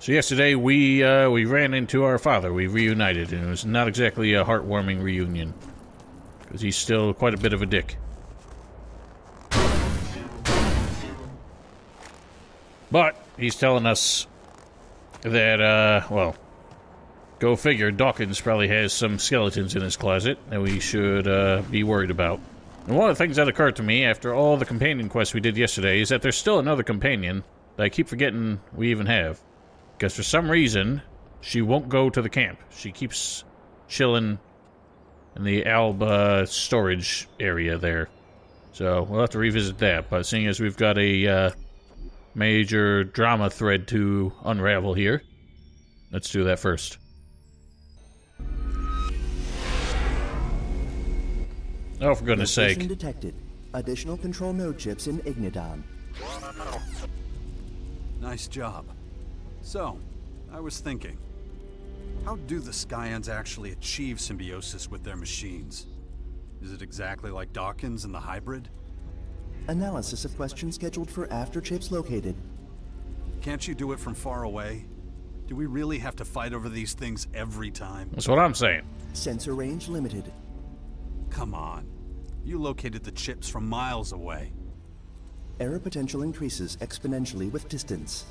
So yesterday we ran into our father. We reunited, and it was not exactly a heartwarming reunion. Because he's still quite a bit of a dick. But he's telling us that, well, go figure, Dawkins probably has some skeletons in his closet that we should be worried about. And one of the things that occurred to me after all the companion quests we did yesterday is that there's still another companion that I keep forgetting we even have. Because for some reason, she won't go to the camp. She keeps chilling in the Alba storage area there. So we'll have to revisit that. But seeing as we've got a major drama thread to unravel here, let's do that first. Oh, for goodness sake. Detected. Additional control node chips in Ignidon. Nice job. So, I was thinking, how do the Scions actually achieve symbiosis with their machines? Is it exactly like Dawkins and the hybrid? Analysis of question scheduled for after chips located. Can't you do it from far away? Do we really have to fight over these things every time? That's what I'm saying. Sensor range limited. Come on. You located the chips from miles away. Error potential increases exponentially with distance.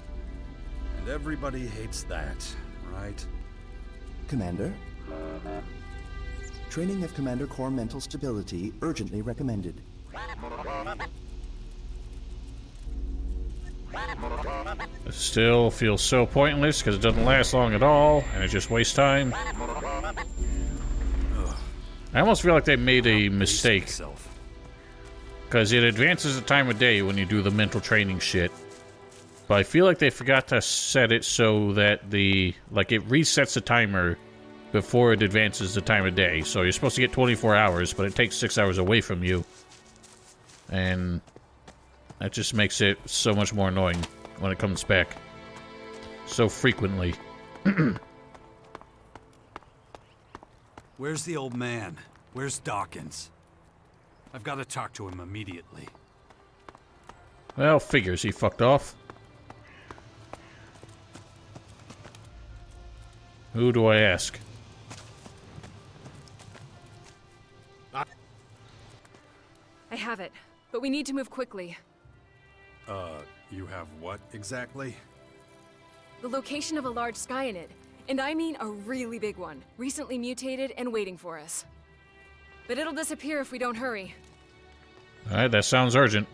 And everybody hates that, right? Commander? Training of Commander Core mental stability urgently recommended. It still feels so pointless because it doesn't last long at all, and it just wastes time. I almost feel like they made a mistake. Because it advances the time of day when you do the mental training shit. But I feel like they forgot to set it so that it resets the timer before it advances the time of day. So you're supposed to get 24 hours, but it takes 6 hours away from you. And that just makes it so much more annoying when it comes back so frequently. Where's the old man? Where's Dawkins? I've got to talk to him immediately. Well, figures he fucked off. Who do I ask? I have it, but we need to move quickly. You have what exactly? The location of a large Skyanid, and I mean a really big one, recently mutated and waiting for us. But it'll disappear if we don't hurry. Alright, that sounds urgent.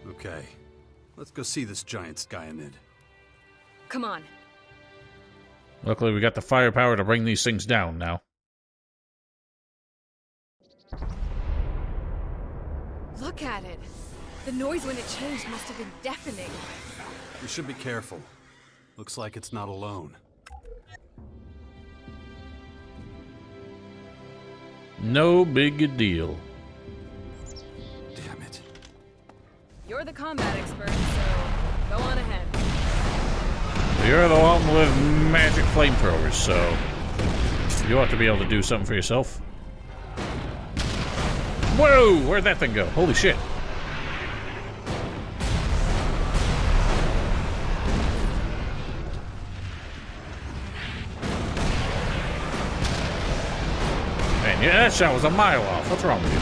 Okay, let's go see this giant Skyanid. Come on. Luckily, we got the firepower to bring these things down now. Look at it. The noise when it changed must have been deafening. We should be careful. Looks like it's not alone. No big deal. Damn it. You're the combat expert, so go on ahead. You're the one with magic flamethrowers, so you ought to be able to do something for yourself. Whoa! Where'd that thing go? Holy shit. Man, yeah, that shot was a mile off. What's wrong with you?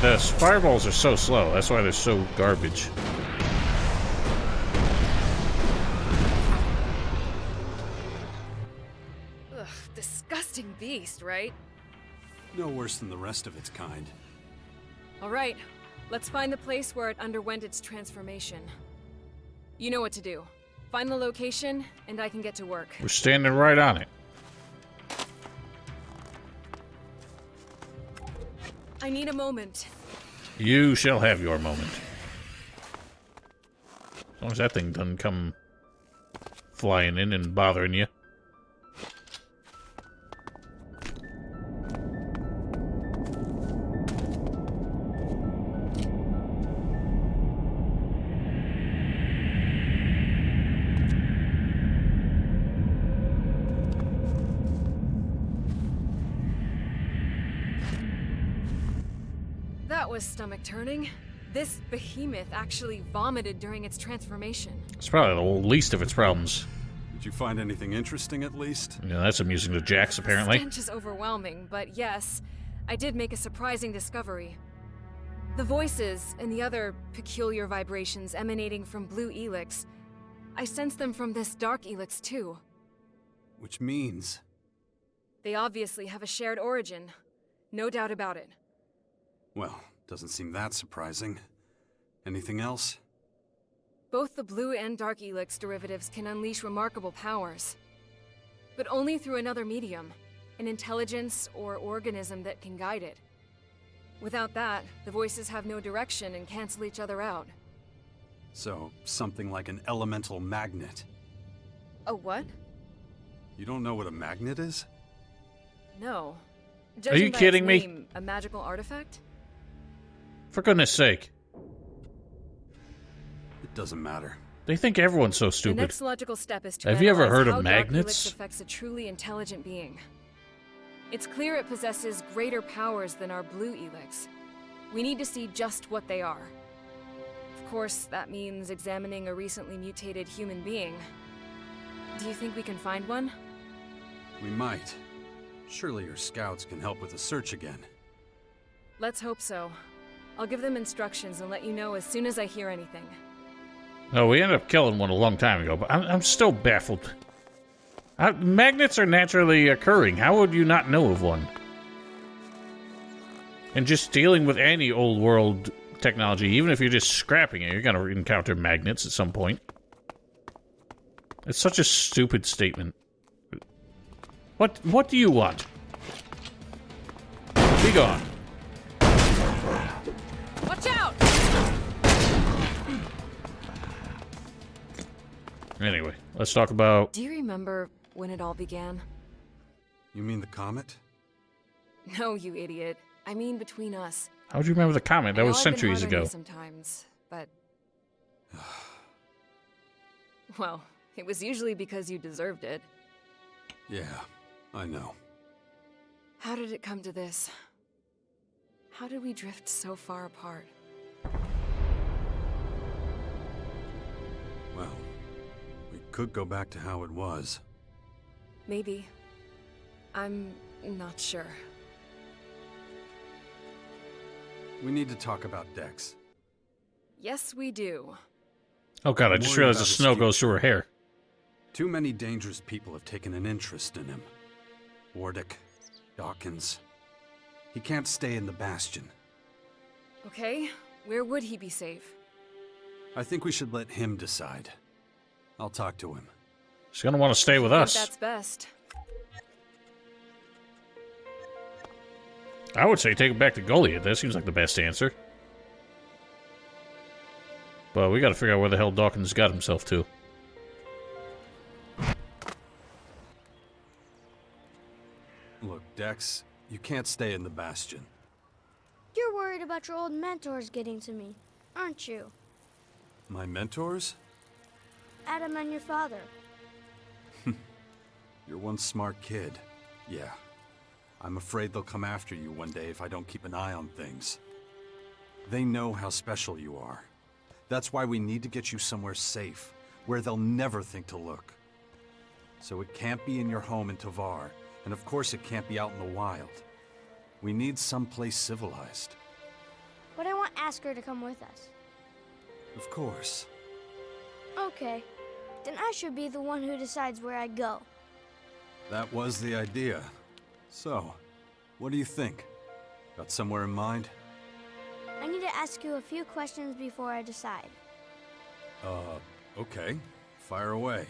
The fireballs are so slow. That's why they're so garbage. Ugh, disgusting beast, right? No worse than the rest of its kind. All right, let's find the place where it underwent its transformation. You know what to do. Find the location, and I can get to work. We're standing right on it. I need a moment. You shall have your moment. As long as that thing doesn't come flying in and bothering you. That was stomach-turning. This behemoth actually vomited during its transformation. It's probably the least of its problems. Did you find anything interesting at least? Yeah, that's amusing to Jax, apparently. The stench is overwhelming, but yes, I did make a surprising discovery. The voices and the other peculiar vibrations emanating from blue ELEX, I sense them from this dark ELEX too. Which means... They obviously have a shared origin. No doubt about it. Well, doesn't seem that surprising. Anything else? Both the blue and dark ELEX derivatives can unleash remarkable powers. But only through another medium, an intelligence or organism that can guide it. Without that, the voices have no direction and cancel each other out. So, something like an elemental magnet. A what? You don't know what a magnet is? No. Are you kidding me? Name, a magical artifact? For goodness sake. It doesn't matter. They think everyone's so The stupid. next logical step is to Have you ever analyze heard of how dark magnets? ELEX affects a truly intelligent being. It's clear it possesses greater powers than our blue ELEX. We need to see just what they are. Of course, that means examining a recently mutated human being. Do you think we can find one? We might. Surely your scouts can help with the search again. Let's hope so. I'll give them instructions and let you know as soon as I hear anything. No, we ended up killing one a long time ago, but I'm still baffled. Magnets are naturally occurring. How would you not know of one? And just dealing with any old world technology, even if you're just scrapping it, you're going to encounter magnets at some point. It's such a stupid statement. What do you want? Be gone. Watch out! Anyway, let's talk about... Do you remember when it all began? You mean the comet? No, you idiot. I mean between us. How would you remember the comment? That I know was I've been centuries hard on you ago. sometimes, but... Well, it was usually because you deserved it. Yeah, I know. How did it come to this? How did we drift so far apart? Well, we could go back to how it was. Maybe. I'm not sure. We need to talk about Dex. Yes, we do. Oh god, I I'm just worried realized about the his snow goes through her hair. Too many dangerous people have taken an interest in him. Wardick, Dawkins. He can't stay in the Bastion. Okay, where would he be safe? I think we should let him decide. I'll talk to him. She's gonna want to stay with I think us. that's best. I would say take him back to Goliath. That seems like the best answer. But we gotta figure out where the hell Dawkins got himself to. Look, Dex, you can't stay in the Bastion. You're worried about your old mentors getting to me, aren't you? My mentors? Adam and your father. You're one smart kid. Yeah. I'm afraid they'll come after you one day if I don't keep an eye on things. They know how special you are. That's why we need to get you somewhere safe, where they'll never think to look. So it can't be in your home in Tavar, and of course it can't be out in the wild. We need someplace civilized. But I want Asker to come with us. Of course. Okay, then I should be the one who decides where I go. That was the idea. So, what do you think? Got somewhere in mind? I need to ask you a few questions before I decide. Okay. Fire away.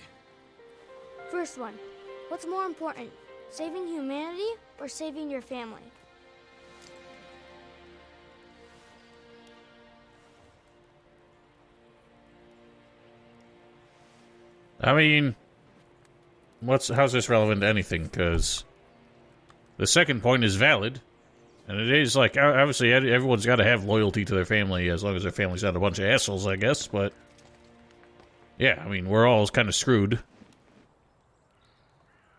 First one, what's more important, saving humanity or saving your family? I mean, how's this relevant to anything? Because the second point is valid, and it is like obviously everyone's got to have loyalty to their family as long as their family's not a bunch of assholes, I guess. But yeah, I mean, we're all kind of screwed.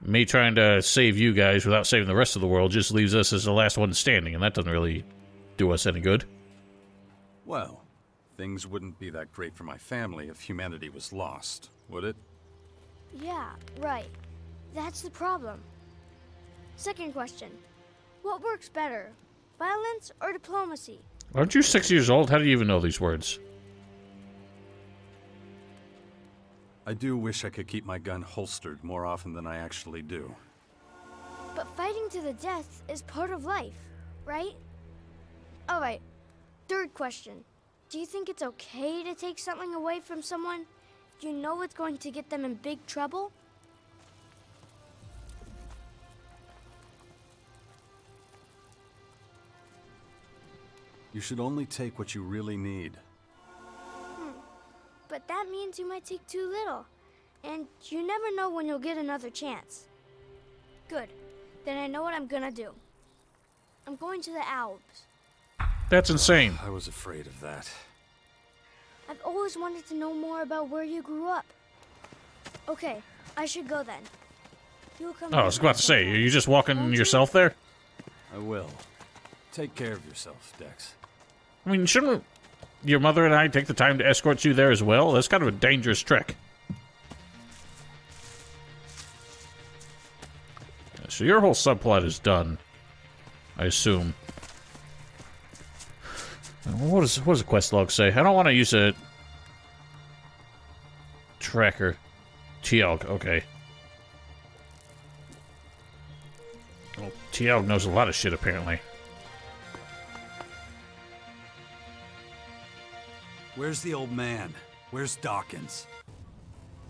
Me trying to save you guys without saving the rest of the world just leaves us as the last one standing, and that doesn't really do us any good. Well, Things wouldn't be that great for my family if humanity was lost, would it? Yeah, right. That's the problem. Second question. What works better? Violence or diplomacy? Aren't you 6 years old? How do you even know these words? I do wish I could keep my gun holstered more often than I actually do. But fighting to the death is part of life, right? Alright, third question. Do you think it's okay to take something away from someone if you know it's going to get them in big trouble? You should only take what you really need. But that means you might take too little. And you never know when you'll get another chance. Good. Then I know what I'm gonna do. I'm going to the Alps. That's insane. I was afraid of that. I've always wanted to know more about where you grew up. Okay, I should go then. You'll come. Oh, I was about to say, are you just walking yourself there? I will. Take care of yourself, Dex. I mean, shouldn't your mother and I take the time to escort you there as well? That's kind of a dangerous trek. So your whole subplot is done, I assume. What does the quest log say? I don't want to use a tracker. Thialg, okay. Well, Thialg knows a lot of shit, apparently. Where's the old man? Where's Dawkins?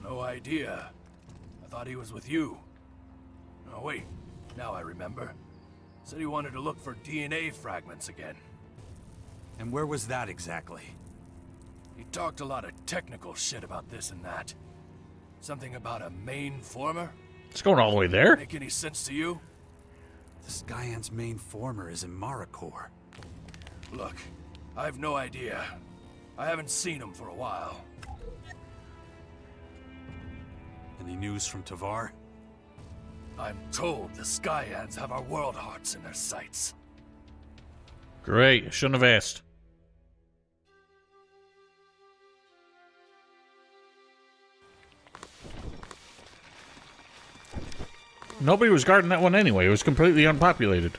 No idea. I thought he was with you. Oh, wait. Now I remember. Said he wanted to look for DNA fragments again. And where was that exactly? He talked a lot of technical shit about this and that. Something about a main former? It's going all the way there? Make any sense to you? The Skyant's main former is in Marikor. Look, I have no idea. I haven't seen him for a while. Any news from Tavar? I'm told the Skyans have our world hearts in their sights. Great, shouldn't have asked. Nobody was guarding that one anyway. It was completely unpopulated.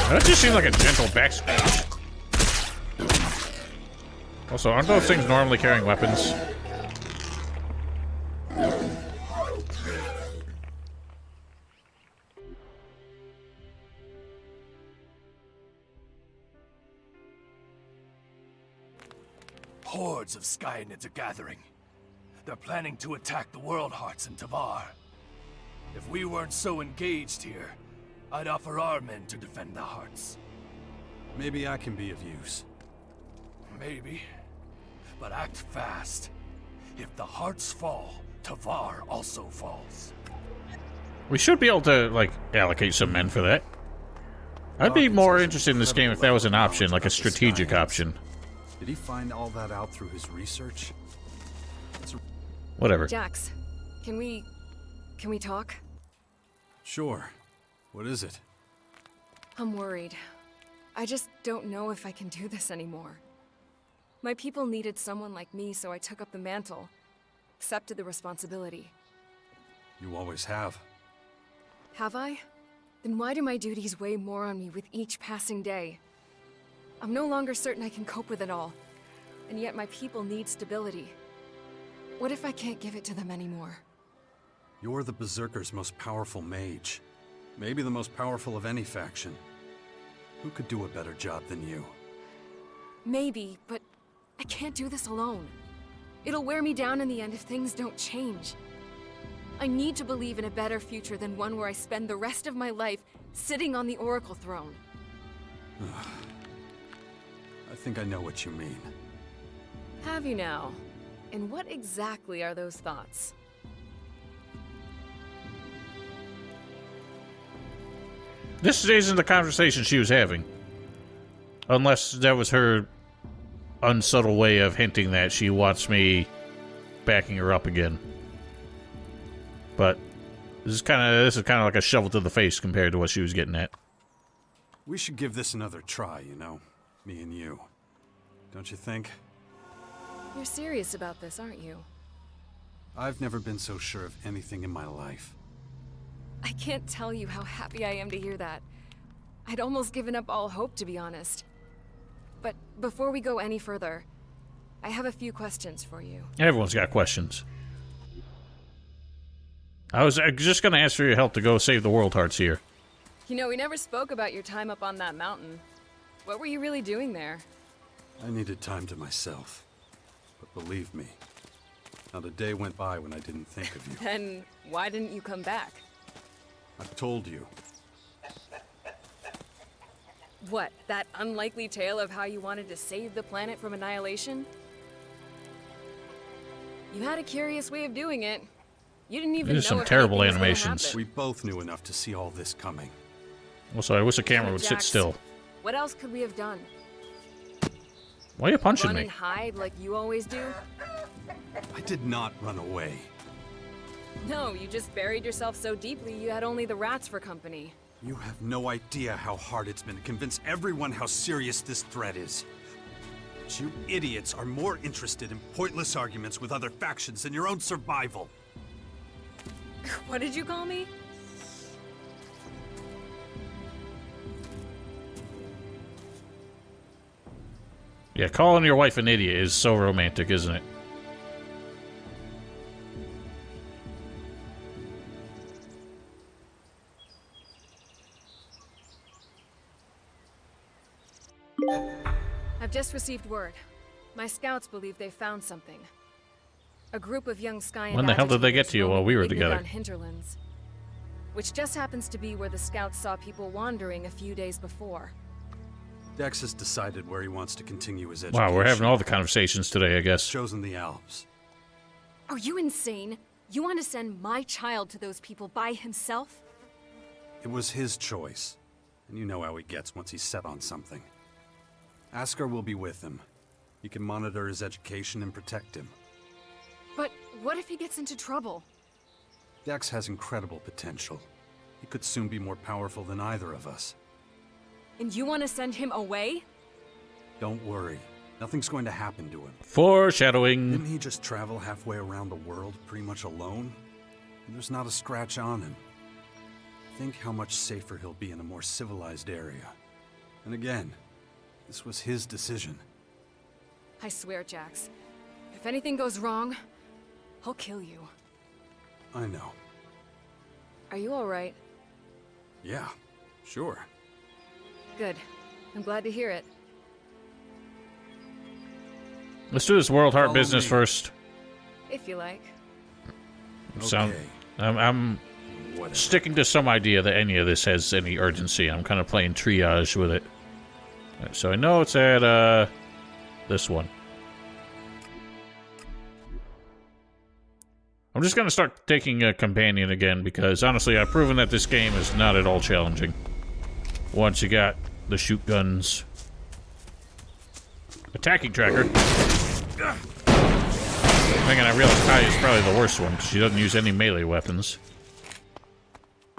That just seemed like a gentle backspace. Also, aren't those things normally carrying weapons? Hordes of Skyanids are gathering. They're planning to attack the World Hearts in Tavar. If we weren't so engaged here, I'd offer our men to defend the Hearts. Maybe I can be of use. Maybe. But act fast. If the Hearts fall, Tavar also falls. We should be able to, like, allocate some men for that. I'd be more interested in this game if that was an option, like a strategic option. Did he find all that out through his research? Whatever. Jax, can we talk? Sure. What is it? I'm worried. I just don't know if I can do this anymore. My people needed someone like me, so I took up the mantle. Accepted the responsibility. You always have. Have I? Then why do my duties weigh more on me with each passing day? I'm no longer certain I can cope with it all. And yet my people need stability. What if I can't give it to them anymore? You're the Berserker's most powerful mage. Maybe the most powerful of any faction. Who could do a better job than you? Maybe, but I can't do this alone. It'll wear me down in the end if things don't change. I need to believe in a better future than one where I spend the rest of my life sitting on the Oracle throne. I think I know what you mean. Have you now? And what exactly are those thoughts? This isn't the conversation she was having. Unless that was her unsubtle way of hinting that she wants me backing her up again. But This is kind of like a shovel to the face compared to what she was getting at. We should give this another try, you know, me and you. Don't you think? You're serious about this, aren't you? I've never been so sure of anything in my life. I can't tell you how happy I am to hear that. I'd almost given up all hope, to be honest. But before we go any further, I have a few questions for you. Everyone's got questions. I was just going to ask for your help to go save the world hearts here. You know, we never spoke about your time up on that mountain. What were you really doing there? I needed time to myself. But believe me, not a day went by when I didn't think of you. Then why didn't you come back? I've told you. What, that unlikely tale of how you wanted to save the planet from annihilation? You had a curious way of doing it. You didn't even know There's some if terrible anything was gonna animations. happen. We both knew enough to see all this coming. Also, I wish the camera would sit Jax, still. What else could we have done? Why are you punching Run me? and hide like you always do? I did not run away. No, you just buried yourself so deeply you had only the rats for company. You have no idea how hard it's been to convince everyone how serious this threat is. But you idiots are more interested in pointless arguments with other factions than your own survival. What did you call me? Yeah, calling your wife an idiot is so romantic, isn't it? I've just received word. My scouts believe they found something. A group of young Sky and When the hell did they get to you while we were together? Hinterlands, which just happens to be where the scouts saw people wandering a few days before. Dex has decided where he wants to continue his education. Wow, we're having all the conversations today, I guess. Chosen the Alps. Are you insane? You want to send my child to those people by himself? It was his choice. And you know how he gets once he's set on something. Askar will be with him. He can monitor his education and protect him. But what if he gets into trouble? Dex has incredible potential. He could soon be more powerful than either of us. And you want to send him away? Don't worry. Nothing's going to happen to him. Foreshadowing. Didn't he just travel halfway around the world pretty much alone? And there's not a scratch on him. Think how much safer he'll be in a more civilized area. And again, this was his decision. I swear, Jax. If anything goes wrong, I'll kill you. I know. Are you alright? Yeah, sure. Good. I'm glad to hear it. Let's do this world heart Follow business me. first. If you like. Sound, Okay. I'm Whatever. sticking to some idea that any of this has any urgency. I'm kind of playing triage with it. Alright, so I know it's at, this one. I'm just going to start taking a companion again, because honestly, I've proven that this game is not at all challenging. Once you got the shoot guns. Attacking tracker. Thinking I realize Caja is probably the worst one, because she doesn't use any melee weapons.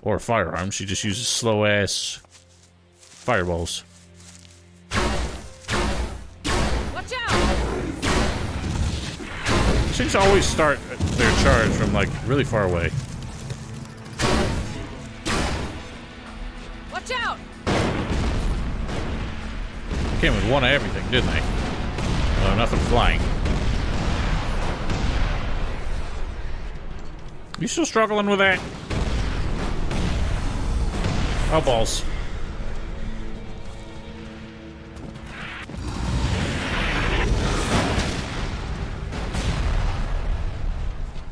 Or firearms, she just uses slow-ass fireballs. Watch out! Seems to always start their charge from, like, really far away. Watch out! Came with one of everything, didn't they? Nothing flying. You still struggling with that? Oh, balls.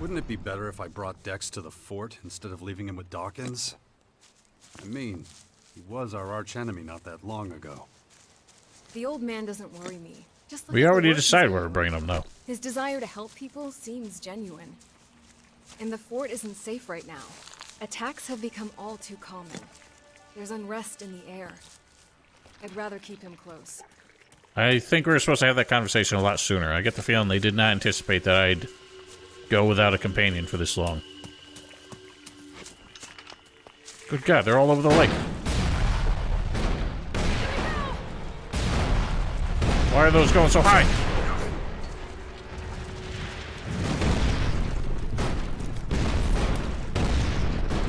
Wouldn't it be better if I brought Dex to the fort instead of leaving him with Dawkins? I mean, he was our archenemy not that long ago. The old man doesn't worry me. Just look We at the already work he's decided where doing. we're bringing them, though. His desire to help people seems genuine. And the fort isn't safe right now. Attacks have become all too common. There's unrest in the air. I'd rather keep him close. I think we were supposed to have that conversation a lot sooner. I get the feeling they did not anticipate that I'd go without a companion for this long. Good God, they're all over the lake. Why are those going so high?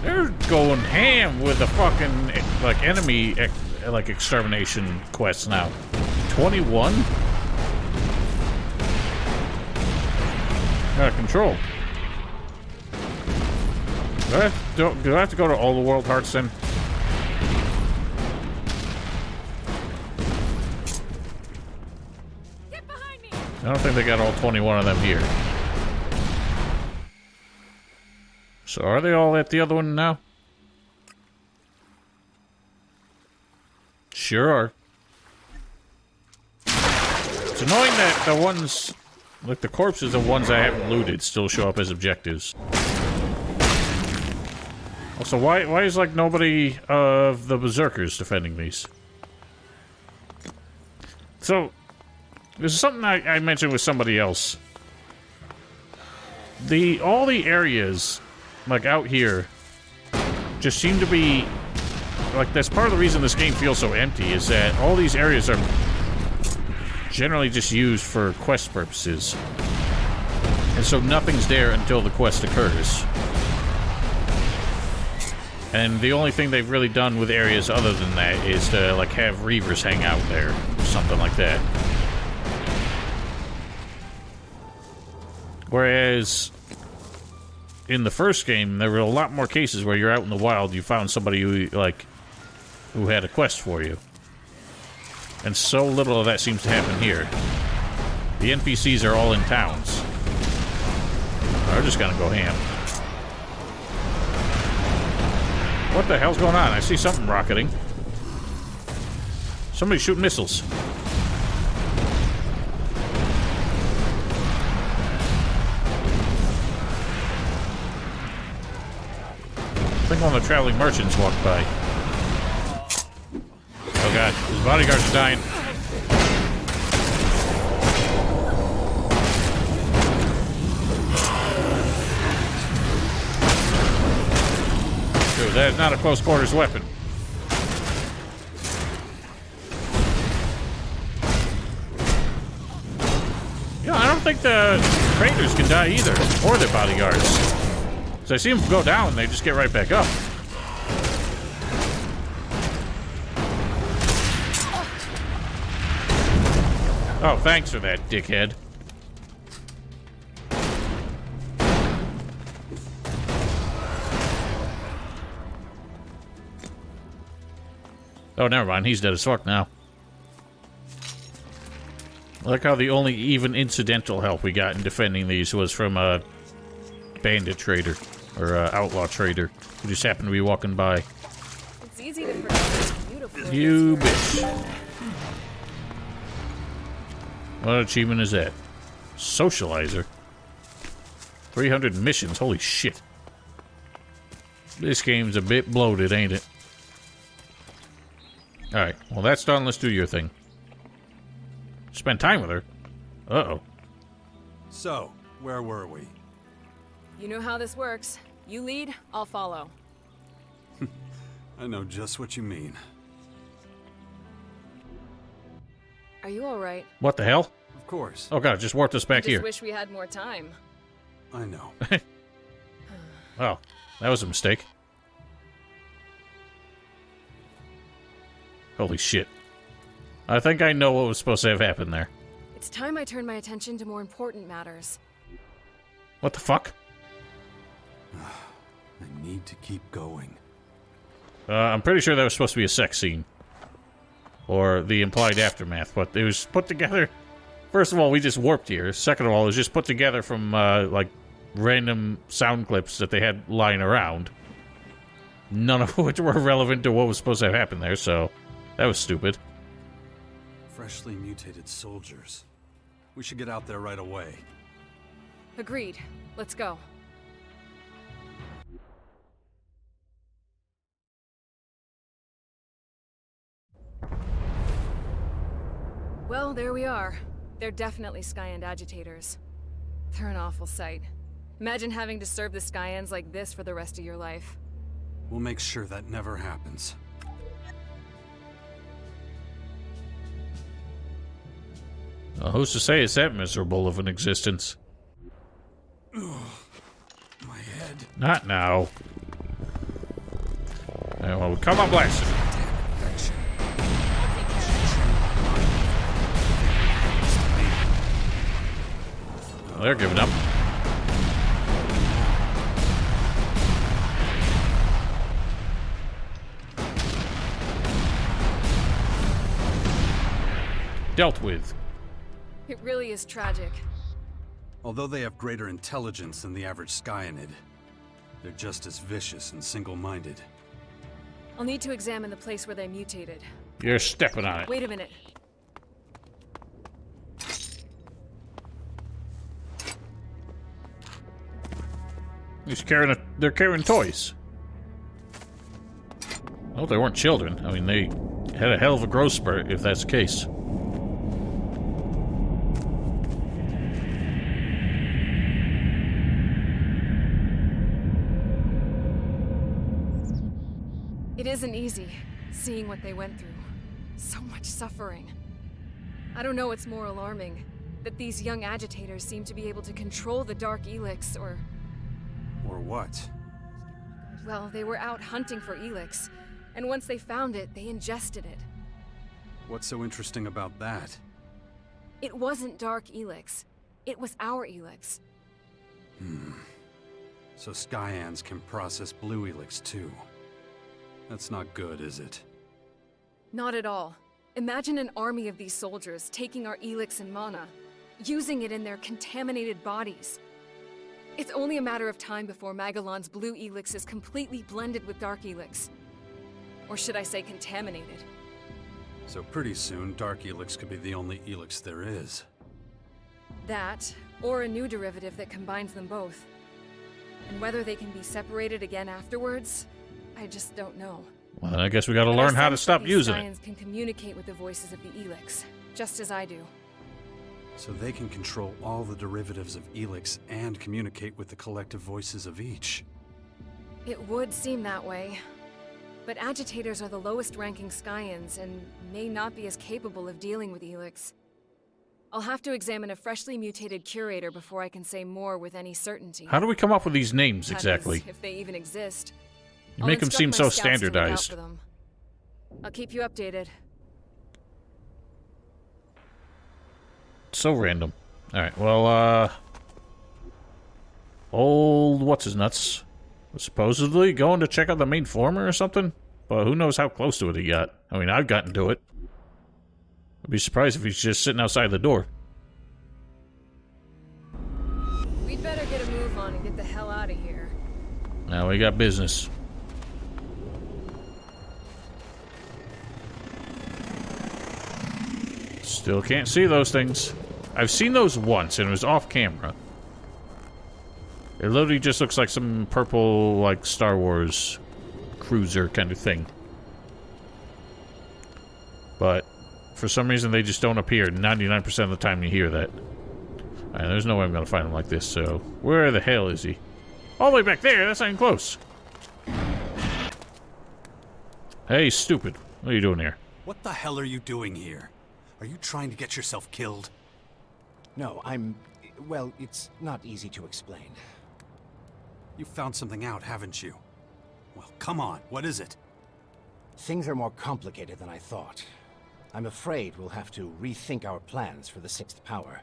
They're going ham with the fucking, like, enemy, like, extermination quests now. 21? Out of control. Do I have to go to all the world hearts then? Get behind me! I don't think they got all 21 of them here. So are they all at the other one now? Sure are. It's annoying that the ones, like the corpses of ones I haven't looted, still show up as objectives. Also, why is like nobody of the berserkers defending these? So, this is something I mentioned with somebody else. All the areas, like out here, just seem to be, like, that's part of the reason this game feels so empty, is that all these areas are generally just used for quest purposes. And so nothing's there until the quest occurs. And the only thing they've really done with areas other than that is to, like, have reavers hang out there, or something like that. Whereas in the first game, there were a lot more cases where you're out in the wild, you found somebody who had a quest for you. And so little of that seems to happen here. The NPCs are all in towns. They're just gonna go ham. What the hell's going on? I see something rocketing. Somebody's shooting missiles. I think one of the traveling merchants walked by. Oh god, his bodyguards are dying. Dude, that is not a close quarters weapon. Yeah, I don't think the raiders can die either, or their bodyguards. So I see them go down, and they just get right back up. Oh, thanks for that, dickhead. Oh, never mind. He's dead as fuck now. I like how the only even incidental help we got in defending these was from a bandit trader, or outlaw trader, who just happened to be walking by. It's easy to forget how beautiful You it is here. bitch. What achievement is that? Socializer. 300 missions. Holy shit. This game's a bit bloated, ain't it? Alright, well that's done. Let's do your thing. Spend time with her? Uh-oh. So, where were we? You know how this works. You lead, I'll follow. I know just what you mean. Are you alright? What the hell? Of course. Oh god, just warped us back I here. just wish we had more time. I know. Oh, that was a mistake. Holy shit. I think I know what was supposed to have happened there. It's time I turn my attention to more important matters. What the fuck? I need to keep going. I'm pretty sure that was supposed to be a sex scene. Or the implied aftermath, but it was put together... First of all, we just warped here. Second of all, it was just put together from, like, random sound clips that they had lying around. None of which were relevant to what was supposed to have happened there, so... That was stupid. Freshly mutated soldiers. We should get out there right away. Agreed. Let's go. Well, there we are. They're definitely Skyend agitators. They're an awful sight. Imagine having to serve the Skyends like this for the rest of your life. We'll make sure that never happens. Who's to say it's that miserable of an existence? My head. Not now. Well, come on, blast it. Well, they're giving up. Dealt with. It really is tragic. Although they have greater intelligence than the average Skyanid, they're just as vicious and single-minded. I'll need to examine the place where they mutated. You're stepping on it. Wait a minute. They're carrying toys. Well, they weren't children. I mean, they had a hell of a growth spurt, if that's the case. It isn't easy, seeing what they went through. So much suffering. I don't know what's more alarming, that these young agitators seem to be able to control the Dark ELEX, or what? well, they were out hunting for ELEX, and once they found it, they ingested it. What's so interesting about that? It wasn't Dark ELEX. It was our ELEX. So Skyans can process blue ELEX too. That's not good, is it? Not at all. Imagine an army of these soldiers taking our ELEX and mana, using it in their contaminated bodies. It's only a matter of time before Magellan's blue ELEX is completely blended with Dark ELEX. Or should I say contaminated? So pretty soon, Dark ELEX could be the only ELEX there is. That, or a new derivative that combines them both. And whether they can be separated again afterwards, I just don't know. Well, I guess we gotta But learn I how to sense stop that using these it. Scions can communicate with the voices of the ELEX, just as I do. So they can control all the derivatives of ELEX and communicate with the collective voices of each. It would seem that way. But agitators are the lowest ranking Skyans and may not be as capable of dealing with ELEX. I'll have to examine a freshly mutated curator before I can say more with any certainty. How do we come up with these names That is, exactly? if they even exist. You I'll make them instruct seem my so scouts to look out standardized. for them. I'll keep you updated. So random. Alright, well, old what's-his-nuts was supposedly going to check out the main former or something, but who knows how close to it he got. I mean, I've gotten to it. I'd be surprised if he's just sitting outside the door. We'd better get a move on and get the hell out of here. Now we got business. Still can't see those things. I've seen those once, and it was off camera. It literally just looks like some purple, like, Star Wars cruiser kind of thing. But for some reason, they just don't appear 99% of the time you hear that. Alright, there's no way I'm going to find him like this, so... Where the hell is he? All the way back there! That's not even close! Hey, stupid. What are you doing here? What the hell are you doing here? Are you trying to get yourself killed? No, well, it's not easy to explain. You found something out, haven't you? Well, come on, what is it? Things are more complicated than I thought. I'm afraid we'll have to rethink our plans for the sixth power.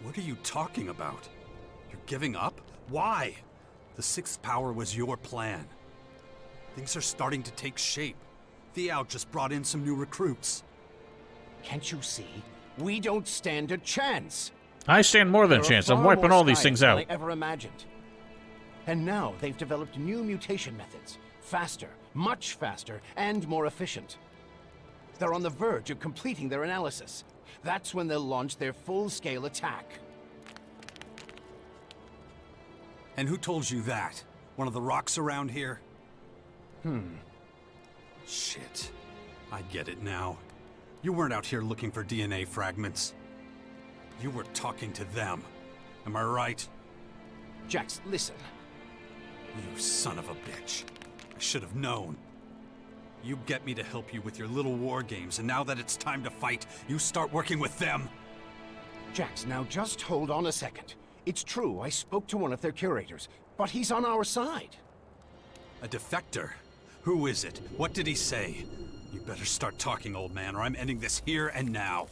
What are you talking about? You're giving up? Why? The sixth power was your plan. Things are starting to take shape. Thialg just brought in some new recruits. Can't you see? We don't stand a chance. I stand more than a There are chance. I'm far wiping more all these Skyans things than out. I ever imagined. And now they've developed new mutation methods. Faster, much faster, and more efficient. They're on the verge of completing their analysis. That's when they'll launch their full-scale attack. And who told you that? One of the rocks around here? Shit. I get it now. You weren't out here looking for DNA fragments. You were talking to them. Am I right? Jax, listen. You son of a bitch. I should have known. You get me to help you with your little war games, and now that it's time to fight, you start working with them. Jax, now just hold on a second. It's true, I spoke to one of their curators, but he's on our side. A defector? Who is it? What did he say? You better start talking, old man, or I'm ending this here and now.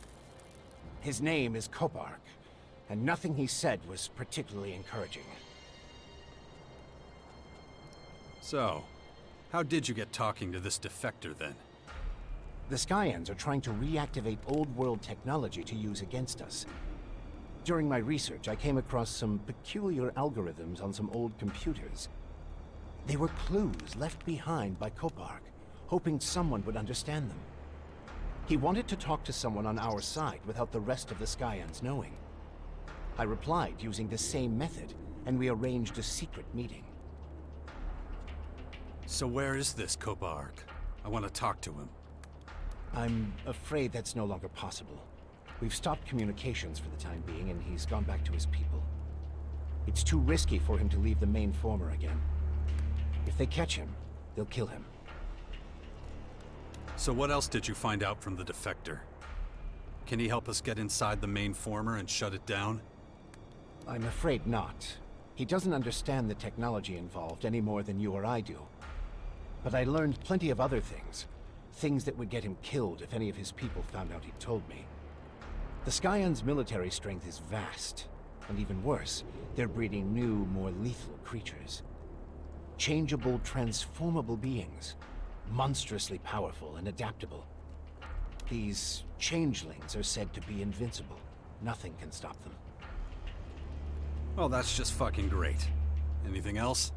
His name is Kopark, and nothing he said was particularly encouraging. So, how did you get talking to this defector then? The Skyans are trying to reactivate old-world technology to use against us. During my research, I came across some peculiar algorithms on some old computers. They were clues left behind by Kopark, hoping someone would understand them. He wanted to talk to someone on our side without the rest of the Skyans knowing. I replied using the same method, and we arranged a secret meeting. So where is this Kopark? I want to talk to him. I'm afraid that's no longer possible. We've stopped communications for the time being, and he's gone back to his people. It's too risky for him to leave the main former again. If they catch him, they'll kill him. So what else did you find out from the defector? Can he help us get inside the main former and shut it down? I'm afraid not. He doesn't understand the technology involved any more than you or I do. But I learned plenty of other things. Things that would get him killed if any of his people found out he'd told me. The Skyans' military strength is vast. And even worse, they're breeding new, more lethal creatures. Changeable, transformable beings. Monstrously powerful and adaptable. These changelings are said to be invincible. Nothing can stop them. Well, that's just fucking great. Anything else?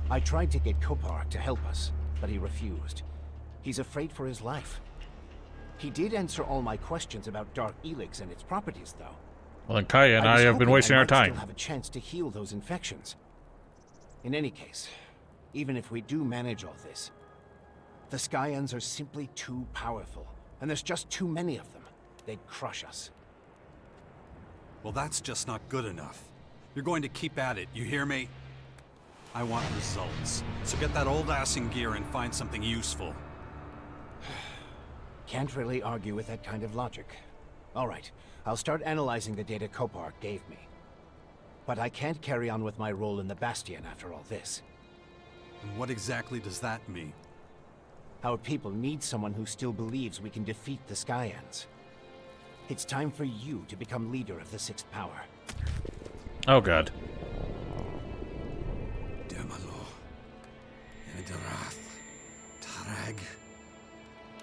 I tried to get Kopark to help us, but he refused. He's afraid for his life. He did answer all my questions about Dark ELEX and its properties, though. Well, then Caja and I was have been hoping wasting I our might still time. have a chance to heal those infections. In any case, even if we do manage all this, the Skyans are simply too powerful, and there's just too many of them. They'd crush us. Well, that's just not good enough. You're going to keep at it, you hear me? I want results. So get that old ass in gear and find something useful. Can't really argue with that kind of logic. All right, I'll start analyzing the data Kopark gave me. But I can't carry on with my role in the Bastion after all this. And what exactly does that mean? Our people need someone who still believes we can defeat the Skyans. It's time for you to become leader of the Sixth Power. Oh god.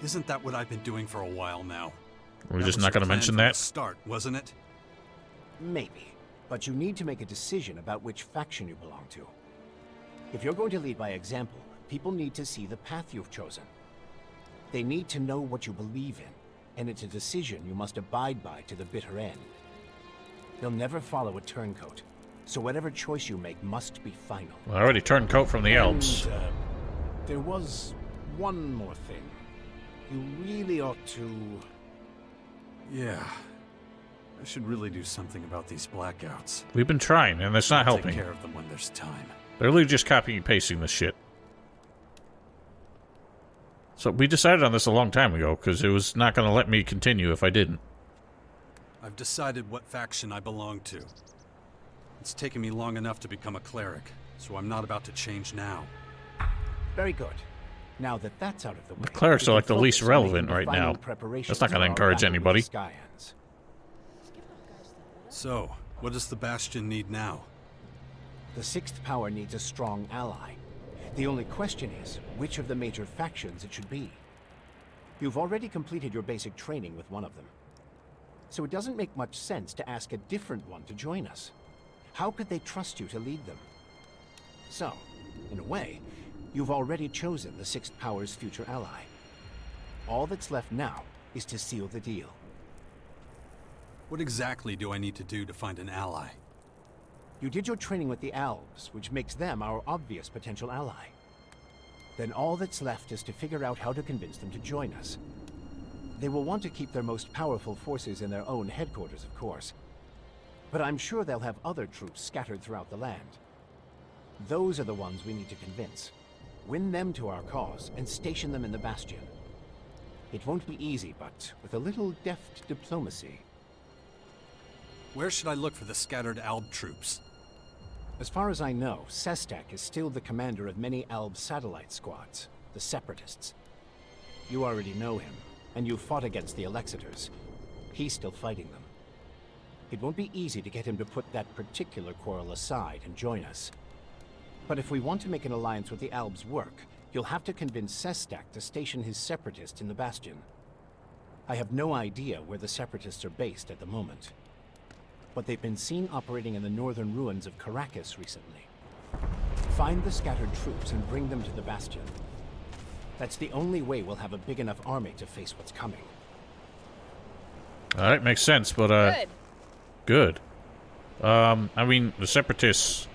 Isn't that what I've been doing for a while now? We're That just was not the going to plan mention from the that? start, wasn't it? Maybe, but you need to make a decision about which faction you belong to. If you're going to lead by example, people need to see the path you've chosen. They need to know what you believe in, and it's a decision you must abide by to the bitter end. They'll never follow a turncoat, so whatever choice you make must be final. Well, I already turned coat from the Alps. And, there was one more thing. You really ought to... Yeah. I should really do something about these blackouts. We've been trying, and it's not I'll helping. Take care of them when there's time. They're literally just copying and pasting this shit. So we decided on this a long time ago, because it was not going to let me continue if I didn't. I've decided what faction I belong to. It's taken me long enough to become a cleric, so I'm not about to change now. Very good. Now that that's out of the way, The clerics we are can like the least focus on relevant making right the final now. preparations That's not going for to our encourage battle with anybody. the Skyans. So, what does the Bastion need now? The Sixth Power needs a strong ally. The only question is, which of the major factions it should be. You've already completed your basic training with one of them. So it doesn't make much sense to ask a different one to join us. How could they trust you to lead them? So, in a way, you've already chosen the Sixth Power's future ally. All that's left now is to seal the deal. What exactly do I need to do to find an ally? You did your training with the Elves, which makes them our obvious potential ally. Then all that's left is to figure out how to convince them to join us. They will want to keep their most powerful forces in their own headquarters, of course. But I'm sure they'll have other troops scattered throughout the land. Those are the ones we need to convince. win them to our cause, and station them in the Bastion. It won't be easy, but with a little deft diplomacy. Where should I look for the scattered Alb troops? As far as I know, Sestak is still the commander of many Alb satellite squads, the Separatists. You already know him, and you've fought against the Elexitors. He's still fighting them. It won't be easy to get him to put that particular quarrel aside and join us. But if we want to make an alliance with the Albs work, you'll have to convince Sestak to station his Separatists in the Bastion. I have no idea where the Separatists are based at the moment, but they've been seen operating in the northern ruins of Caracas recently. Find the scattered troops and bring them to the Bastion. That's the only way we'll have a big enough army to face what's coming. Alright, makes sense, but, Good. I mean, the Separatists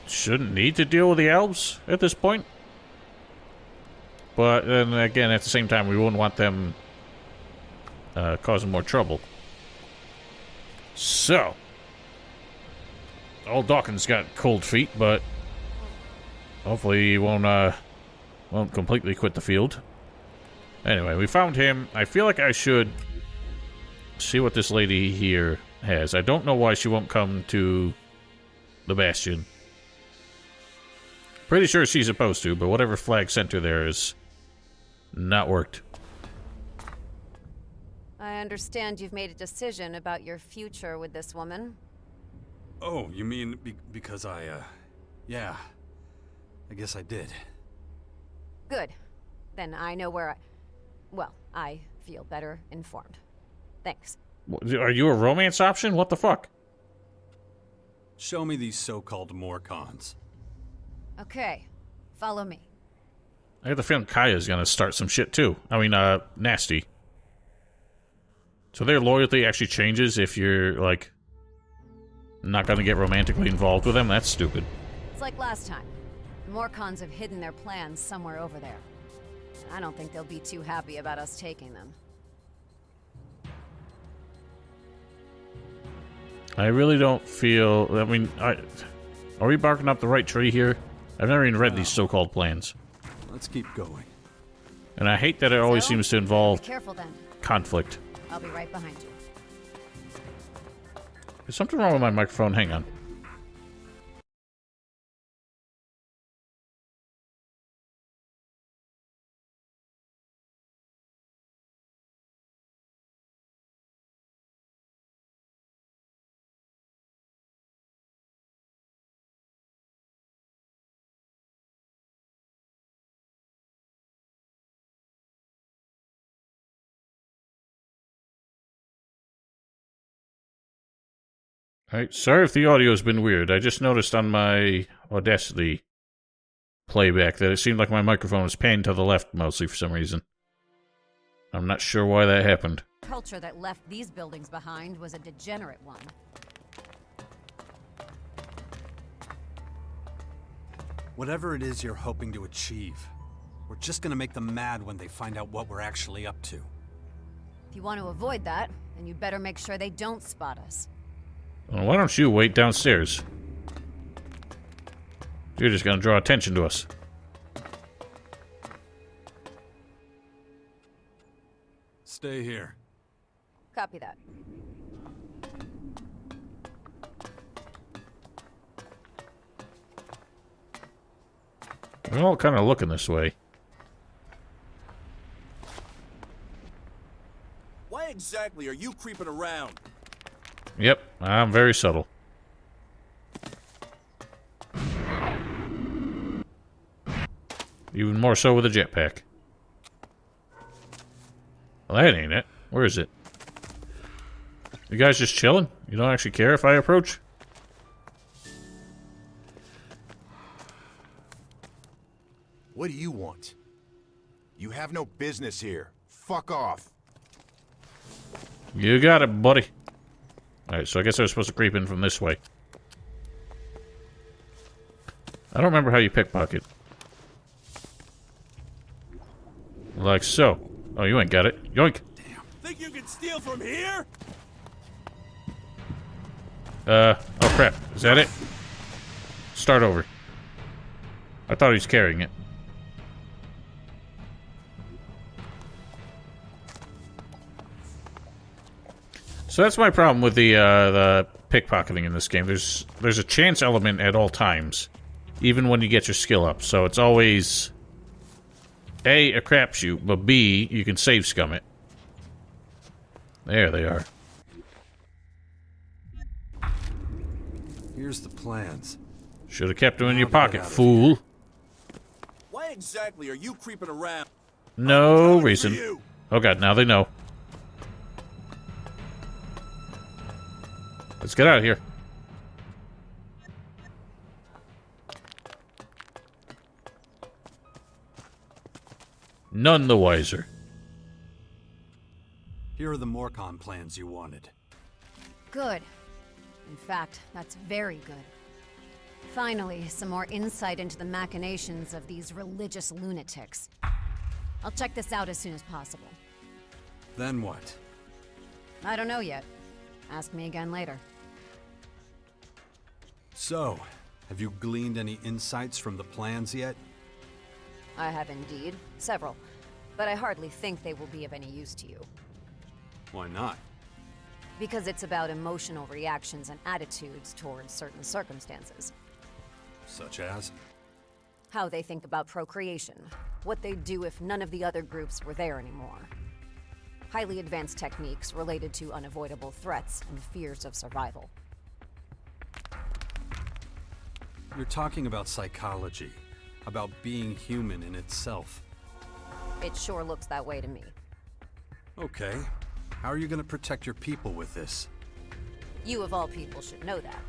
shouldn't need to deal with the Elves at this point. But then again, at the same time, we wouldn't want them causing more trouble. So, old Dawkins got cold feet, but hopefully he won't completely quit the field. Anyway, we found him. I feel like I should see what this lady here has. I don't know why she won't come to the Bastion. Pretty sure she's supposed to, but whatever flag sent her there is not worked. I understand you've made a decision about your future with this woman. Oh, you mean because yeah. I guess I did. Good. Then I know where I feel better informed. Thanks. Are you a romance option? What the fuck? Show me these so-called Morcons. Okay. Follow me. I got the feeling Kaya's gonna start some shit too. I mean, nasty. So their loyalty actually changes if you're, like, not gonna get romantically involved with them? That's stupid. It's like last time. The Morcons have hidden their plans somewhere over there. I don't think they'll be too happy about us taking them. I really don't feel... I mean, are we barking up the right tree here? I've never even read these so-called plans. Let's keep going. And I hate that it always seems to involve Be careful then. conflict. I'll be right behind you. There's something wrong with my microphone. Hang on. Alright, sorry if the audio's been weird. I just noticed on my Audacity playback that it seemed like my microphone was panned to the left mostly for some reason. I'm not sure why that happened. The culture that left these buildings behind was a degenerate one. Whatever it is you're hoping to achieve, we're just gonna make them mad when they find out what we're actually up to. If you want to avoid that, then you better make sure they don't spot us. Well, why don't you wait downstairs? You're just gonna draw attention to us. Stay here. Copy that. We're all kind of looking this way. Why exactly are you creeping around? Yep, I'm very subtle. Even more so with a jetpack. Well, that ain't it. Where is it? You guys just chilling? You don't actually care if I approach? What do you want? You have no business here. Fuck off. You got it, buddy. Alright, so I guess I was supposed to creep in from this way. I don't remember how you pickpocket. Like so. Oh, you ain't got it. Yoink! Damn. Think you can steal from here? Oh crap. Is that it? Start over. I thought he was carrying it. So that's my problem with the pickpocketing in this game. There's a chance element at all times, even when you get your skill up. So it's always A, a crapshoot, but B, you can save scum it. There they are. Here's the plans. Should have kept them in your Now to get pocket, out of fool. Why exactly are you creeping around? No reason. Oh god, now they know. Let's get out of here. None the wiser. Here are the Morcon plans you wanted. Good. In fact, that's very good. Finally, some more insight into the machinations of these religious lunatics. I'll check this out as soon as possible. Then what? I don't know yet. Ask me again later. So, have you gleaned any insights from the plans yet? I have indeed. Several. But I hardly think they will be of any use to you. Why not? Because it's about emotional reactions and attitudes towards certain circumstances. Such as? How they think about procreation. What they'd do if none of the other groups were there anymore. Highly advanced techniques related to unavoidable threats and fears of survival. You're talking about psychology. About being human in itself. It sure looks that way to me. Okay. How are you going to protect your people with this? You of all people should know that.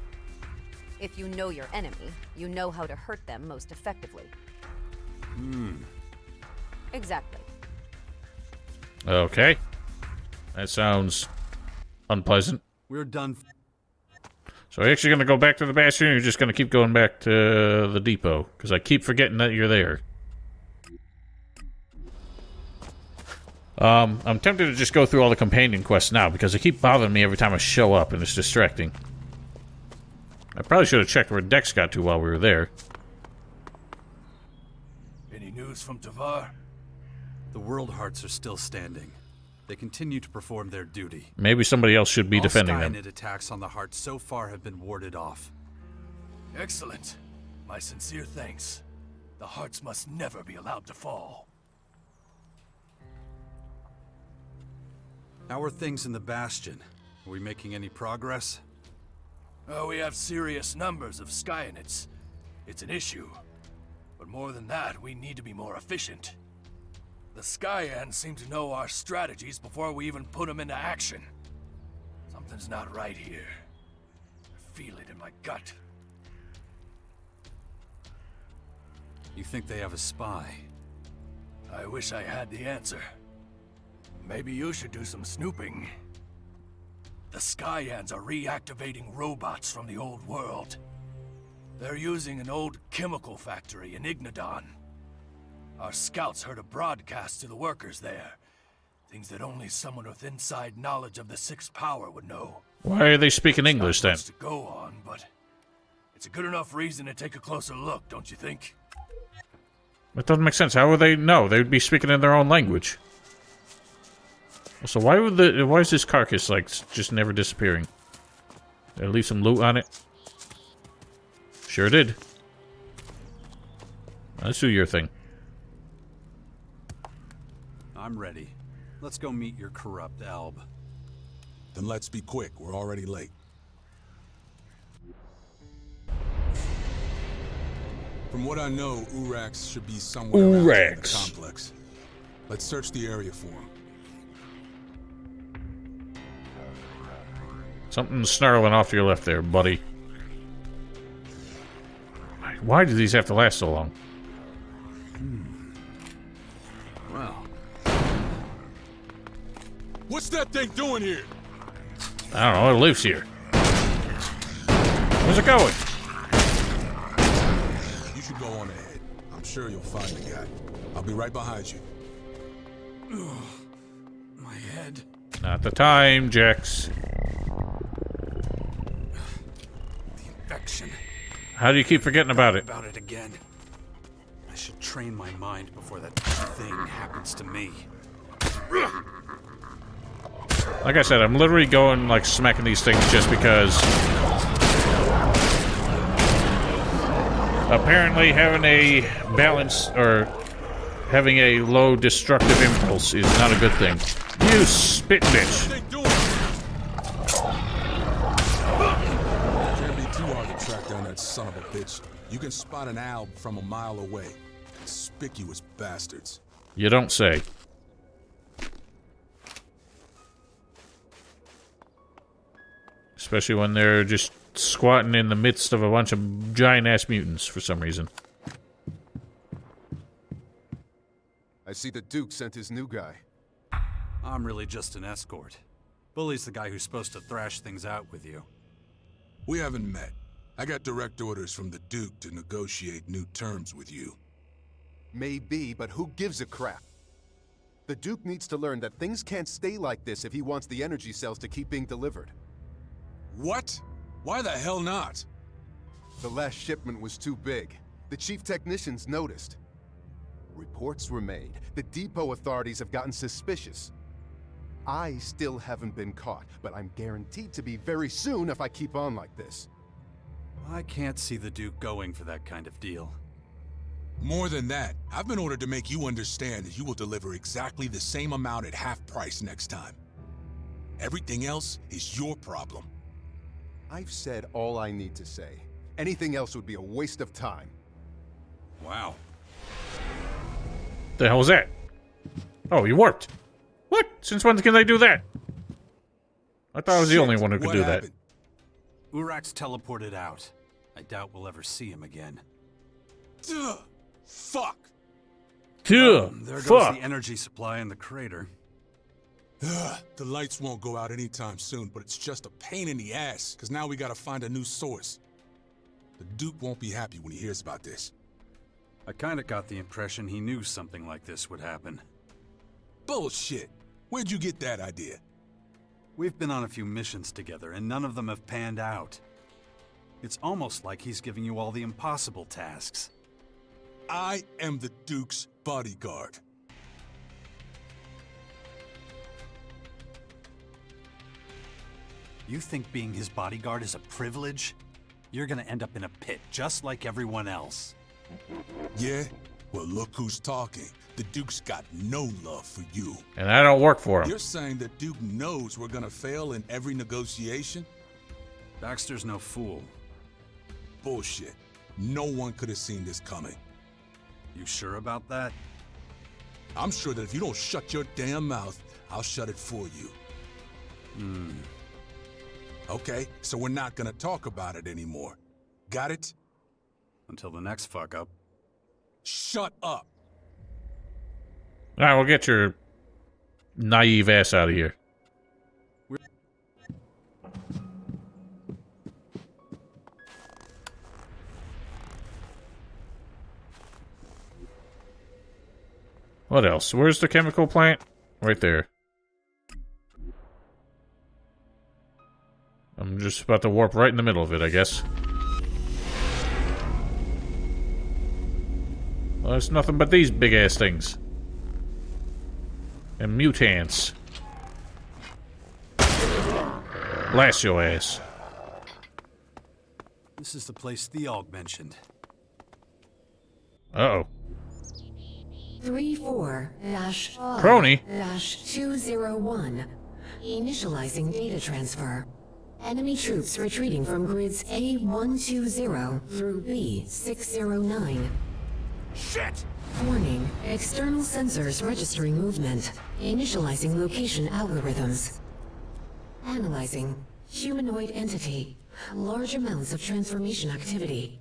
If you know your enemy, you know how to hurt them most effectively. Exactly. Okay. That sounds unpleasant. We're done. So are you actually going to go back to the bastion, or you're just going to keep going back to the depot? Because I keep forgetting that you're there. I'm tempted to just go through all the companion quests now, because they keep bothering me every time I show up, and it's distracting. I probably should have checked where Dex got to while we were there. Any news from Tavar? The World Hearts are still standing. They continue to perform their duty. Maybe somebody else should be defending them. All Skynet attacks on the Hearts so far have been warded off. Excellent. My sincere thanks. The Hearts must never be allowed to fall. How are things in the Bastion? Are we making any progress? Oh, we have serious numbers of Skyanets. It's an issue. But more than that, we need to be more efficient. The Skyans seem to know our strategies before we even put them into action. Something's not right here. I feel it in my gut. You think they have a spy? I wish I had the answer. Maybe you should do some snooping. The Skyans are reactivating robots from the old world. They're using an old chemical factory in Ignadon. Our scouts heard a broadcast to the workers there. Things that only someone with inside knowledge of the Sixth Power would know. Why are they speaking English then? It's not much to go on, but it's a good enough reason to take a closer look, don't you think? That doesn't make sense. How would they know? They would be speaking in their own language. So why is this carcass like just never disappearing? Did I leave some loot on it? Sure did. Let's do your thing. I'm ready. Let's go meet your corrupt Alb. Then let's be quick. We're already late. From what I know, Urax should be somewhere around here in the complex. Let's search the area for him. Something's snarling off to your left there, buddy. Why do these have to last so long? Well. What's that thing doing here? I don't know, it lives here. Where's it going? You should go on ahead. I'm sure you'll find the guy. I'll be right behind you. My head. Not the time, Jax. The infection. How do you keep forgetting about it? About it again. I should train my mind before that thing happens to me. Like I said, I'm literally going, like, smacking these things just because... apparently having a balance, or having a low destructive impulse is not a good thing. You spit bitch. Can't be too hard to track down that son of a bitch. You can spot an owl from a mile away. Conspicuous bastards. You don't say. Especially when they're just squatting in the midst of a bunch of giant-ass mutants for some reason. I see the Duke sent his new guy. I'm really just an escort. Bully's the guy who's supposed to thrash things out with you. We haven't met. I got direct orders from the Duke to negotiate new terms with you. Maybe, but who gives a crap? The Duke needs to learn that things can't stay like this if he wants the energy cells to keep being delivered. What? Why the hell not? The last shipment was too big. The chief technicians noticed. Reports were made. The depot authorities have gotten suspicious. I still haven't been caught, but I'm guaranteed to be very soon if I keep on like this. I can't see the Duke going for that kind of deal. More than that, I've been ordered to make you understand that you will deliver exactly the same amount at half price next time. Everything else is your problem. I've said all I need to say. Anything else would be a waste of time. Wow. The hell was that? Oh, you warped. What? Since when can they do that? I thought I was the only one who could do that. Urak's teleported out. I doubt we'll ever see him again. Duh. Fuck. Duh. There goes Fuck. the energy supply in the crater. The lights won't go out anytime soon, but it's just a pain in the ass, because now we gotta find a new source. The Duke won't be happy when he hears about this. I kinda got the impression he knew something like this would happen. Bullshit. Where'd you get that idea? We've been on a few missions together, and none of them have panned out. It's almost like he's giving you all the impossible tasks. I am the Duke's bodyguard. You think being his bodyguard is a privilege? You're gonna end up in a pit, just like everyone else. Yeah? Well, look who's talking. The Duke's got no love for you. And I don't work for him. You're saying the Duke knows we're gonna fail in every negotiation? Baxter's no fool. Bullshit. No one could have seen this coming. You sure about that? I'm sure that if you don't shut your damn mouth, I'll shut it for you. Okay, so we're not gonna talk about it anymore. Got it? Until the next fuck up. Shut up! Alright, we'll get your naive ass out of here. What else? Where's the chemical plant? Right there. I'm just about to warp right in the middle of it, I guess. Well, there's nothing but these big-ass things. And mutants. Blast your ass. This is the place Thialg mentioned. Uh-oh. 34-5-201. Initializing data transfer. Enemy troops retreating from grids A120 through B609. Shit! Warning, external sensors registering movement. Initializing location algorithms. Analyzing. Humanoid entity. Large amounts of transformation activity.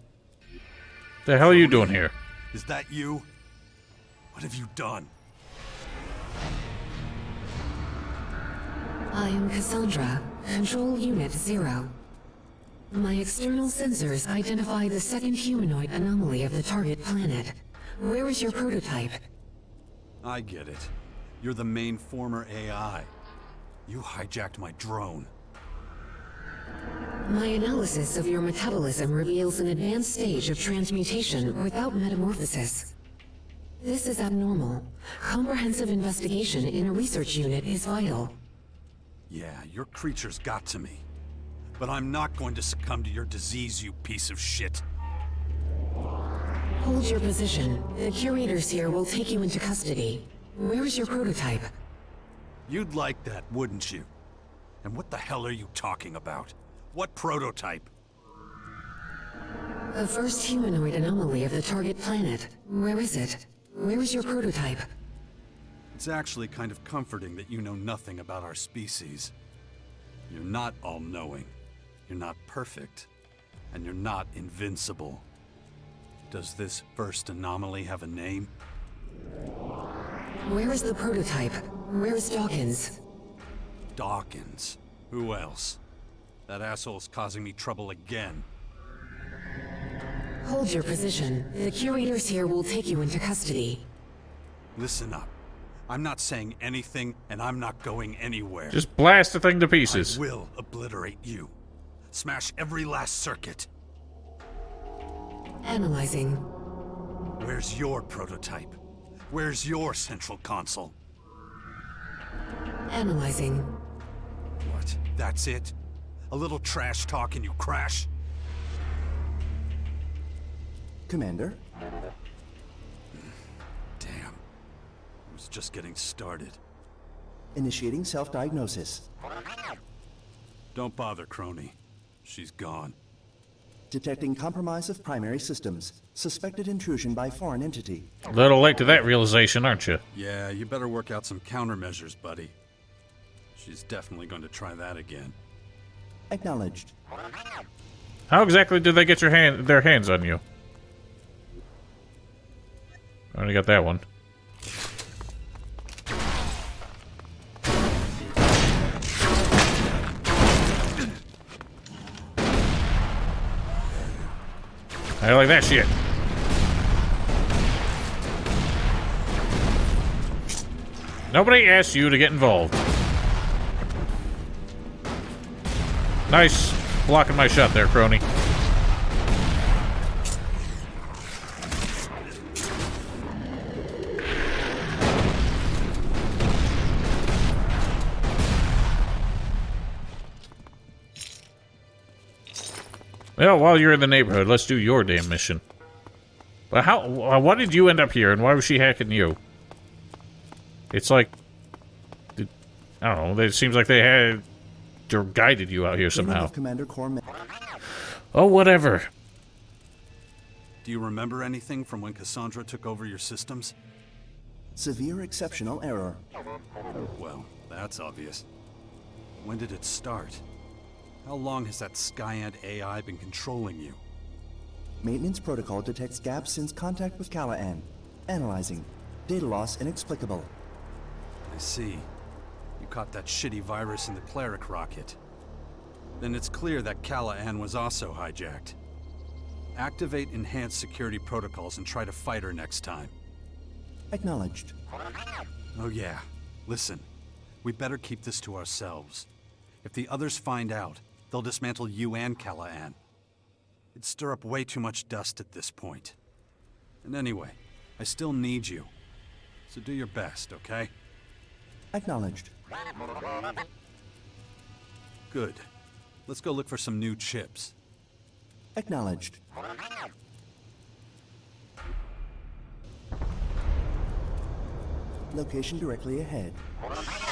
The hell are you doing here? Is that you? What have you done? I am Cassandra, Control Unit 0. My external sensors identify the second humanoid anomaly of the target planet. Where is your prototype? I get it. You're the main former AI. You hijacked my drone. My analysis of your metabolism reveals an advanced stage of transmutation without metamorphosis. This is abnormal. Comprehensive investigation in a research unit is vital. Yeah, your creature's got to me. But I'm not going to succumb to your disease, you piece of shit. Hold your position. The curators here will take you into custody. Where is your prototype? You'd like that, wouldn't you? And what the hell are you talking about? What prototype? The first humanoid anomaly of the target planet. Where is it? Where is your prototype? It's actually kind of comforting that you know nothing about our species. You're not all-knowing. You're not perfect. And you're not invincible. Does this first anomaly have a name? Where is the prototype? Where is Dawkins? Dawkins? Who else? That asshole's causing me trouble again. Hold your position. The curators here will take you into custody. Listen up. I'm not saying anything, and I'm not going anywhere. Just blast the thing to pieces. I will obliterate you. Smash every last circuit. Analyzing. Where's your prototype? Where's your central console? Analyzing. What? That's it? A little trash talk and you crash? Commander? Damn. I was just getting started. Initiating self-diagnosis. Don't bother, crony. She's gone. Detecting compromise of primary systems. Suspected intrusion by foreign entity. A little late to that realization, aren't you? Yeah, you better work out some countermeasures, buddy. She's definitely going to try that again. Acknowledged. How exactly did they get their hands on you? I already got that one. I like that shit. Nobody asked you to get involved. Nice blocking my shot there, crony. Well, while you're in the neighborhood, let's do your damn mission. But why did you end up here, and why was she hacking you? It's like, I don't know, it seems like they had, or guided you out here somehow. Commander Corps. Oh, whatever. Do you remember anything from when Cassandra took over your systems? Severe exceptional error. Well, that's obvious. When did it start? How long has that Skyant AI been controlling you? Maintenance protocol detects gaps since contact with Callahan. Analyzing. Data loss inexplicable. I see. You caught that shitty virus in the cleric rocket. Then it's clear that Callahan was also hijacked. Activate enhanced security protocols and try to fight her next time. Acknowledged. Oh yeah. Listen. We better keep this to ourselves. If the others find out, they'll dismantle you and Callahan. It'd stir up way too much dust at this point. And anyway, I still need you. So do your best, okay? Acknowledged. Good. Let's go look for some new chips. Acknowledged. Location directly ahead.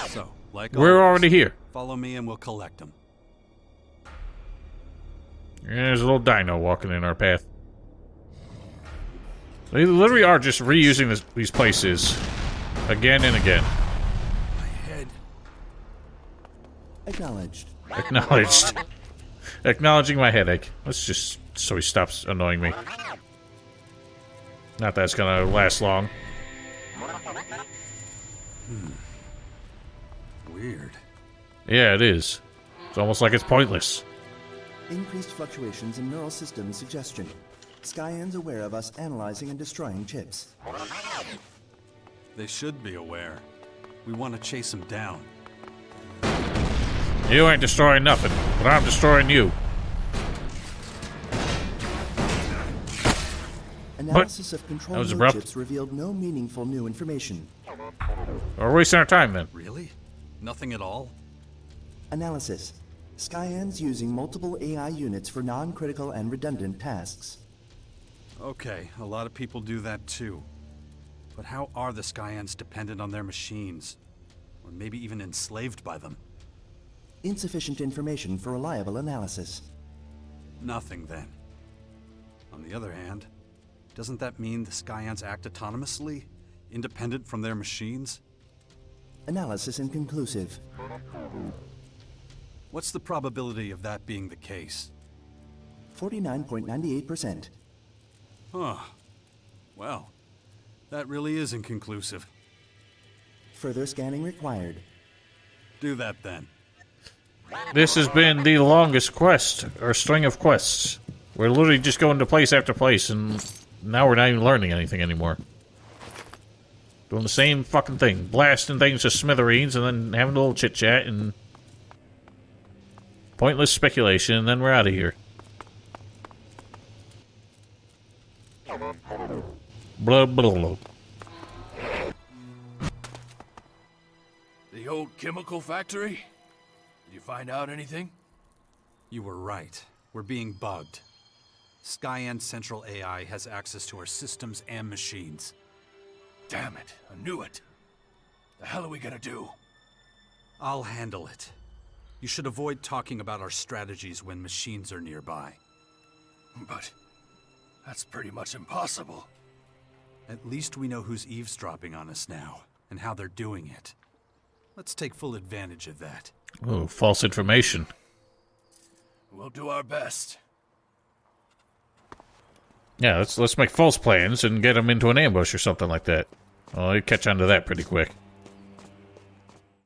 So, like We're always, already here. Follow me and we'll collect them. Yeah, there's a little dino walking in our path. They literally are just reusing these places again and again. My head. Acknowledged. Acknowledged. Acknowledging my headache. Let's just so he stops annoying me. Not that it's gonna last long. Weird. Yeah, it is. It's almost like it's pointless. Increased fluctuations in neural system suggestion. Skyan's aware of us analyzing and destroying chips. They should be aware. We want to chase them down. You ain't destroying nothing, but I'm destroying you. Analysis of control That was node abrupt. chips revealed no meaningful new information. We're wasting our time then. Really? Nothing at all? Analysis. Skyans using multiple AI units for non-critical and redundant tasks. Okay, a lot of people do that too. But how are the Skyans dependent on their machines? Or maybe even enslaved by them? Insufficient information for reliable analysis. Nothing then. On the other hand, doesn't that mean the Skyans act autonomously? Independent from their machines? Analysis inconclusive. What's the probability of that being the case? 49.98%. Huh. Well, that really is inconclusive. Further scanning required. Do that then. This has been the longest quest, or string of quests. We're literally just going to place after place, and now we're not even learning anything anymore. Doing the same fucking thing. Blasting things to smithereens, and then having a little chit-chat, and pointless speculation, and then we're out of here. Blah, blah, blah. The old chemical factory? Did you find out anything? You were right. We're being bugged. Skyan Central AI has access to our systems and machines. Damn it, I knew it. The hell are we gonna do? I'll handle it. You should avoid talking about our strategies when machines are nearby. But that's pretty much impossible. At least we know who's eavesdropping on us now, and how they're doing it. Let's take full advantage of that. Oh, false information. We'll do our best. Yeah, let's make false plans and get them into an ambush or something like that. Oh, you catch on to that pretty quick.